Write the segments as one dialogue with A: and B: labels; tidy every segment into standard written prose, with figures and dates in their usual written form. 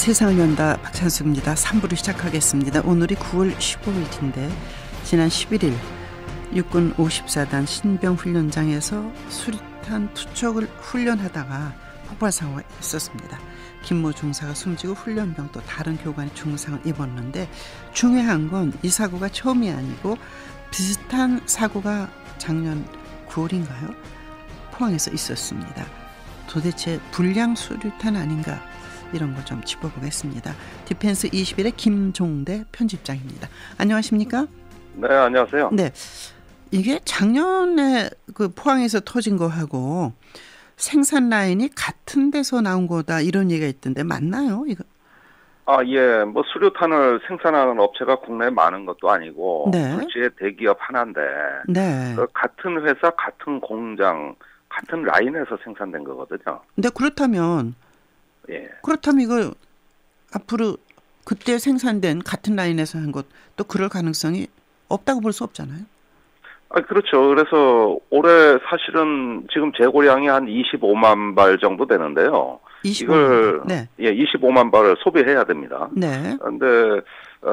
A: 세상을 연다 박찬수입니다. 3부를 시작하겠습니다. 오늘이 9월 15일인데 지난 11일 육군 54단 신병훈련장에서 수리탄 투척을 훈련하다가 폭발사고가 있었습니다. 김모 중사가 숨지고 훈련병 또 다른 교관이 중상을 입었는데 중요한 건 이 사고가 처음이 아니고 비슷한 사고가 작년 9월인가요? 포항에서 있었습니다. 도대체 불량 수류탄 아닌가? 이런 걸 좀 짚어보겠습니다. 디펜스 21의 김종대 편집장입니다. 안녕하십니까?
B: 네, 안녕하세요.
A: 네, 이게 작년에 그 포항에서 터진 거하고 생산 라인이 같은 데서 나온 거다 이런 얘기가 있던데 맞나요? 이거?
B: 예, 뭐 수류탄을 생산하는 업체가 국내에 많은 것도 아니고
A: 네.
B: 굴지의 대기업 하나인데
A: 네.
B: 같은 회사, 같은 공장, 같은 라인에서 생산된 거거든요.
A: 근데 그렇다면 이거 앞으로 그때 생산된 같은 라인에서 한 것 또 그럴 가능성이 없다고 볼 수 없잖아요.
B: 그렇죠. 그래서 올해 사실은 지금 재고량이 한 25만 발 정도 되는데요.
A: 25만 발. 네.
B: 25만 발을 소비해야 됩니다.
A: 네.
B: 그런데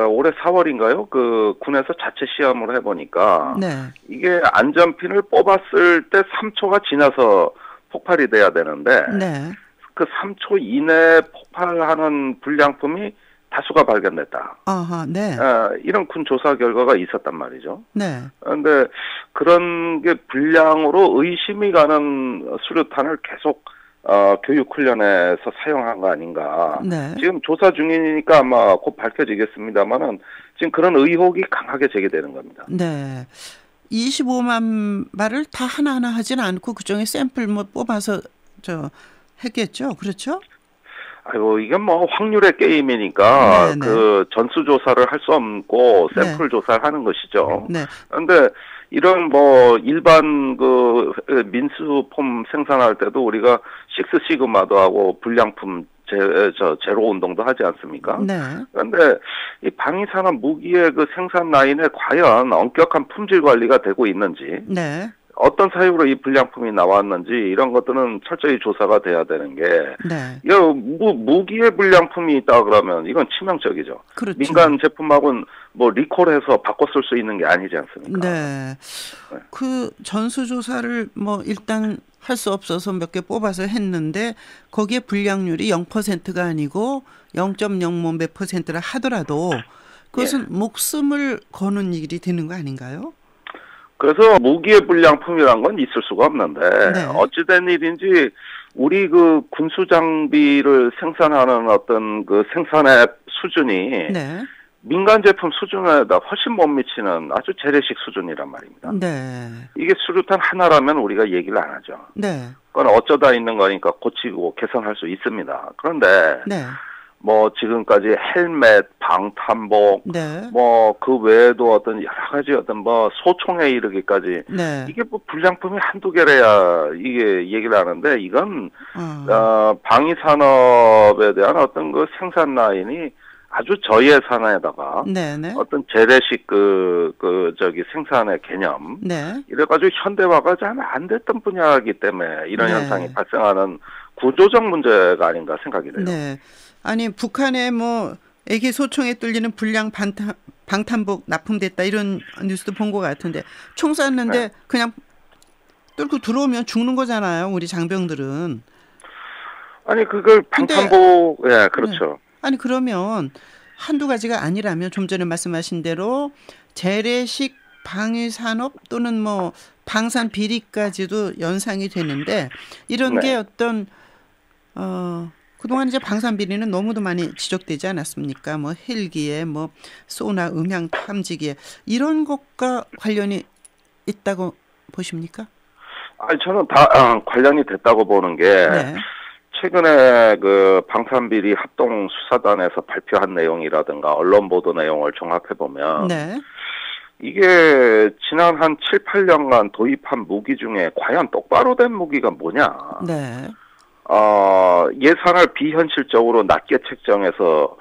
B: 올해 4월인가요? 그 군에서 자체 시험을 해보니까 이게 안전핀을 뽑았을 때 3초가 지나서 폭발이 돼야 되는데 그 3초 이내에 폭발하는 불량품이 다수가 발견됐다. 이런 군 조사 결과가 있었단 말이죠. 그런데 그런 게 불량으로 의심이 가는 수류탄을 계속 교육훈련에서 사용한 거 아닌가. 지금 조사 중이니까 아마 곧 밝혀지겠습니다만은 지금 그런 의혹이 강하게 제기되는 겁니다.
A: 25만 발을 다 하나하나 하진 않고 그중에 샘플 뽑아서 했겠죠. 그렇죠?
B: 이게 뭐 확률의 게임이니까 그 전수조사를 할 수 없고 샘플 조사를 하는 것이죠. 그런데 이런 뭐 일반 그 민수폼 생산할 때도 우리가 식스 시그마도 하고 불량품 제로 운동도 하지 않습니까? 그런데 이 방위산업 무기의 그 생산 라인에 과연 엄격한 품질 관리가 되고 있는지, 어떤 사유로 이 불량품이 나왔는지 이런 것들은 철저히 조사가 돼야 되는 게, 무기의 불량품이 있다 그러면 이건 치명적이죠.
A: 그렇죠.
B: 민간 제품하고는 뭐 리콜해서 바꿔 쓸 수 있는 게 아니지 않습니까?
A: 그 전수조사를 뭐 일단 할 수 없어서 몇 개 뽑아서 했는데 거기에 불량률이 0%가 아니고 0.0 몇 %라 하더라도 그것은 목숨을 거는 일이 되는 거 아닌가요?
B: 그래서 무기의 불량품이란 건 있을 수가 없는데 어찌된 일인지 우리 그 군수 장비를 생산하는 어떤 그 생산의 수준이 민간 제품 수준에다 훨씬 못 미치는 아주 재래식 수준이란 말입니다. 이게 수류탄 하나라면 우리가 얘기를 안 하죠. 그건 어쩌다 있는 거니까 고치고 개선할 수 있습니다. 그런데 뭐 지금까지 헬멧, 방탄복, 뭐 그 외에도 어떤 여러 가지 어떤 뭐 소총에 이르기까지 이게 뭐 불량품이 한두 개래야 이게 얘기를 하는데 이건 방위 산업에 대한 어떤 그 생산 라인이 아주 저예산에다가 어떤 재래식 생산의 개념 이래가지고 현대화가 잘 안 됐던 분야이기 때문에 이런 현상이 발생하는 구조적 문제가 아닌가 생각이 돼요.
A: 아니 북한에 뭐 AK 소총에 뚫리는 불량 방탄복 납품됐다 이런 뉴스도 본 것 같은데 총 쐈는데 그냥 뚫고 들어오면 죽는 거잖아요. 우리 장병들은.
B: 아니 그걸 방탄복 그렇죠.
A: 아니 그러면 한두 가지가 아니라면 좀 전에 말씀하신 대로 재래식 방위산업 또는 뭐 방산 비리까지도 연상이 되는데 이런 게 어떤 그동안 이제 방산 비리는 너무도 많이 지적되지 않았습니까? 뭐 헬기에 뭐 소나 음향 탐지기에 이런 것과 관련이 있다고 보십니까?
B: 저는 다 관련이 됐다고 보는 게 최근에 그 방산비리 합동 수사단에서 발표한 내용이라든가 언론 보도 내용을 종합해 보면 이게 지난 한 7, 8년간 도입한 무기 중에 과연 똑바로 된 무기가 뭐냐? 예산을 비현실적으로 낮게 책정해서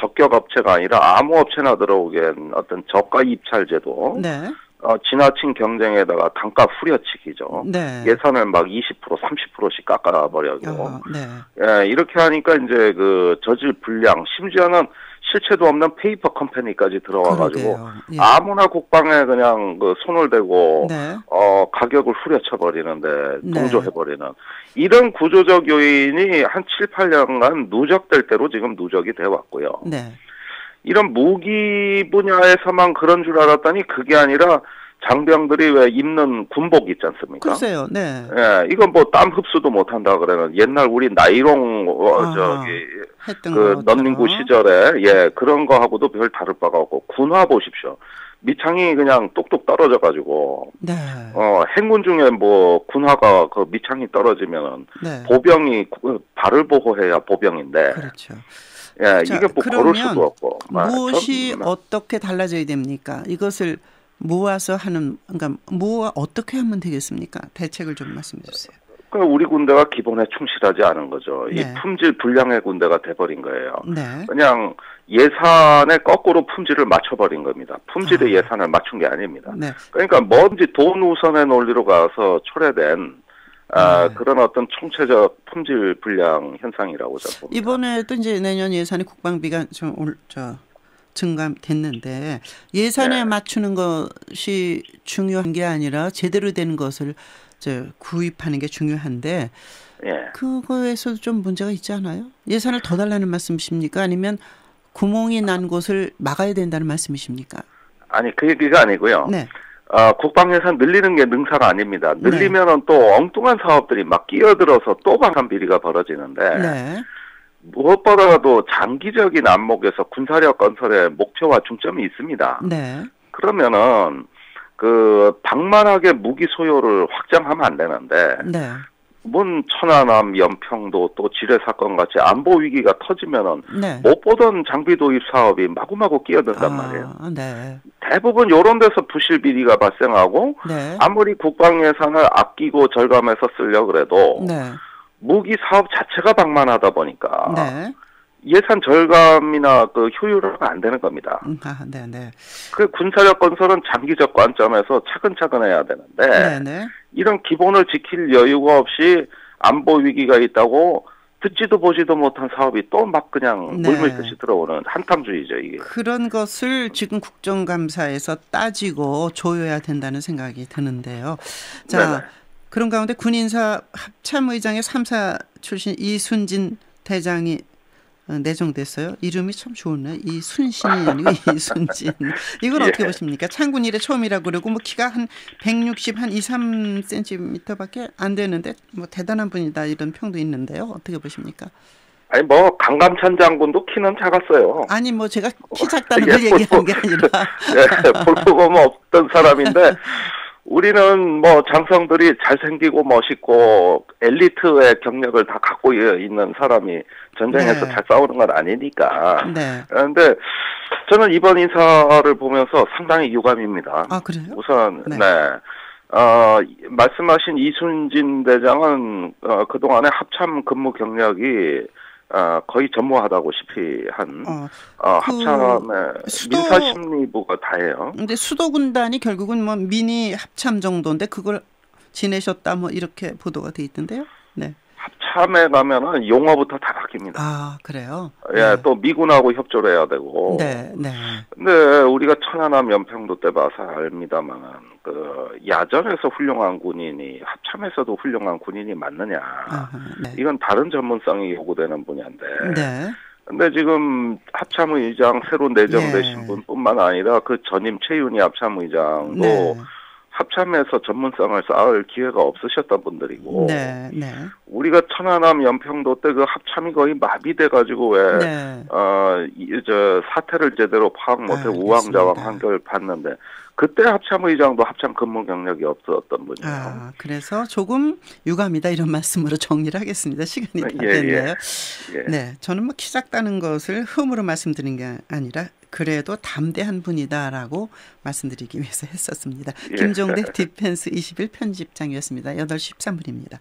B: 적격 업체가 아니라 아무 업체나 들어오게 어떤 저가 입찰 제도 지나친 경쟁에다가 단가 후려치기죠.
A: 네.
B: 예산을 막 20%, 30%씩 깎아버려고.
A: 네.
B: 예, 이렇게 하니까 이제 그 저질 불량, 심지어는 실체도 없는 페이퍼 컴퍼니까지 들어와가지고
A: 예.
B: 아무나 국방에 그냥 그 손을 대고
A: 네.
B: 가격을 후려쳐버리는데 동조해버리는 이런 구조적 요인이 한 7, 8년간 누적될 대로 지금 누적이 돼 왔고요.
A: 네.
B: 이런 무기 분야에서만 그런 줄 알았더니 그게 아니라 장병들이 왜 입는 군복 있지 않습니까?
A: 글쎄요, 네.
B: 예, 이건 뭐 땀 흡수도 못한다 그러는 옛날 우리 나이롱 그 넌닝구 시절에 예 그런 거하고도 별 다를 바가 없고 군화 보십시오. 밑창이 그냥 똑똑 떨어져 가지고
A: 네.
B: 행군 중에 뭐 군화가 그 밑창이 떨어지면은
A: 네.
B: 보병이 발을 보호해야 보병인데.
A: 그렇죠.
B: 예,
A: 자,
B: 이게 뭐 걸을 수도 없고.
A: 무엇이 어떻게 달라져야 됩니까? 이것을 모아서 하는, 그러니까 어떻게 하면 되겠습니까? 대책을 좀 말씀해 주세요.
B: 그러니까 우리 군대가 기본에 충실하지 않은 거죠.
A: 네.
B: 이 품질 불량의 군대가 돼버린 거예요.
A: 네.
B: 그냥 예산에 거꾸로 품질을 맞춰버린 겁니다. 품질에 예산을 맞춘 게 아닙니다.
A: 네.
B: 그러니까 뭐든지 돈 우선의 논리로 가서 초래된 그런 어떤 총체적 품질 불량 현상이라고 저는 봅니다.
A: 이번에도 이제 내년 예산에 국방비가 좀 증감됐는데 예산에 맞추는 것이 중요한 게 아니라 제대로 된 것을 구입하는 게 중요한데 그거에서도 좀 문제가 있지 않아요? 예산을 더 달라는 말씀이십니까? 아니면 구멍이 난 곳을 막아야 된다는 말씀이십니까?
B: 아니 그 얘기가 아니고요.
A: 네.
B: 국방 예산 늘리는 게 능사가 아닙니다. 늘리면은 또 엉뚱한 사업들이 막 끼어들어서 또 방한 비리가 벌어지는데
A: 네.
B: 무엇보다도 장기적인 안목에서 군사력 건설의 목표와 중점이 있습니다.
A: 네.
B: 그러면은 그 방만하게 무기 소요를 확장하면 안 되는데
A: 네.
B: 뭔 천안함, 연평도 또 지뢰 사건 같이 안보 위기가 터지면은
A: 네.
B: 못 보던 장비 도입 사업이 마구마구 끼어든단 말이에요.
A: 네.
B: 대부분 이런 데서 부실 비리가 발생하고
A: 네.
B: 아무리 국방 예산을 아끼고 절감해서 쓰려고 그래도
A: 네.
B: 무기 사업 자체가 방만하다 보니까
A: 네.
B: 예산 절감이나 그 효율화가 안 되는 겁니다.
A: 네.
B: 그 군사력 건설은 장기적 관점에서 차근차근 해야 되는데
A: 네.
B: 이런 기본을 지킬 여유가 없이 안보 위기가 있다고 듣지도 보지도 못한 사업이 또 막 그냥 물밀듯이 들어오는 한탕주의죠, 이게.
A: 그런 것을 지금 국정감사에서 따지고 조여야 된다는 생각이 드는데요. 자, 네네. 그런 가운데 군인사 합참의장의 3사 출신 이순진 대장이 내정됐어요. 이름이 참 좋네. 이순신이 아니고 이순진. 이건 어떻게 보십니까? 창군 이래 처음이라고 그러고 뭐 키가 한 160, 한 2, 3cm밖에 안 되는데 뭐 대단한 분이다 이런 평도 있는데요. 어떻게 보십니까?
B: 아니 뭐 강감찬 장군도 키는 작았어요.
A: 아니 뭐 제가 키 작다는 걸 얘기한 게 아니라.
B: 볼거 보면 없던 사람인데 우리는 뭐 장성들이 잘생기고 멋있고 엘리트의 경력을 다 갖고 있는 사람이 전쟁에서 잘 싸우는 건 아니니까. 네. 그런데 저는 이번 인사를 보면서 상당히 유감입니다.
A: 아, 그래요?
B: 우선 말씀하신 이순진 대장은 그동안의 합참 근무 경력이 거의 전무하다고시피 한 합참의 민사심리부가 다예요.
A: 근데 수도군단이 결국은 뭐 미니 합참 정도인데 그걸 지내셨다 뭐 이렇게 보도가 돼 있던데요. 네. 합참에
B: 가면은 용어부터 다 바뀝니다.
A: 아, 그래요?
B: 예, 또 미군하고 협조를 해야 되고.
A: 네.
B: 근데 우리가 천안함 연평도 때 봐서 압니다만 그 야전에서 훌륭한 군인이 합참에서도 훌륭한 군인이 맞느냐. 이건 다른 전문성이 요구되는 분야인데. 네. 근데 지금 합참의장 새로 내정되신 분뿐만 아니라 그 전임 최윤희 합참의장도 합참에서 전문성을 쌓을 기회가 없으셨던 분들이고, 우리가 천안함 연평도 때 그 합참이 거의 마비돼가지고 사태를 제대로 파악 못해 우왕좌왕 한결 봤는데, 그때 합참의장도 합참 근무 경력이 없었던 분이에요.
A: 그래서 조금 유감이다 이런 말씀으로 정리를 하겠습니다. 시간이 다 됐네요. 네, 저는 뭐 키 작다는 것을 흠으로 말씀드린 게 아니라 그래도 담대한 분이다라고 말씀드리기 위해서 했었습니다. 김종대 디펜스 21 편집장이었습니다. 8시 13분입니다.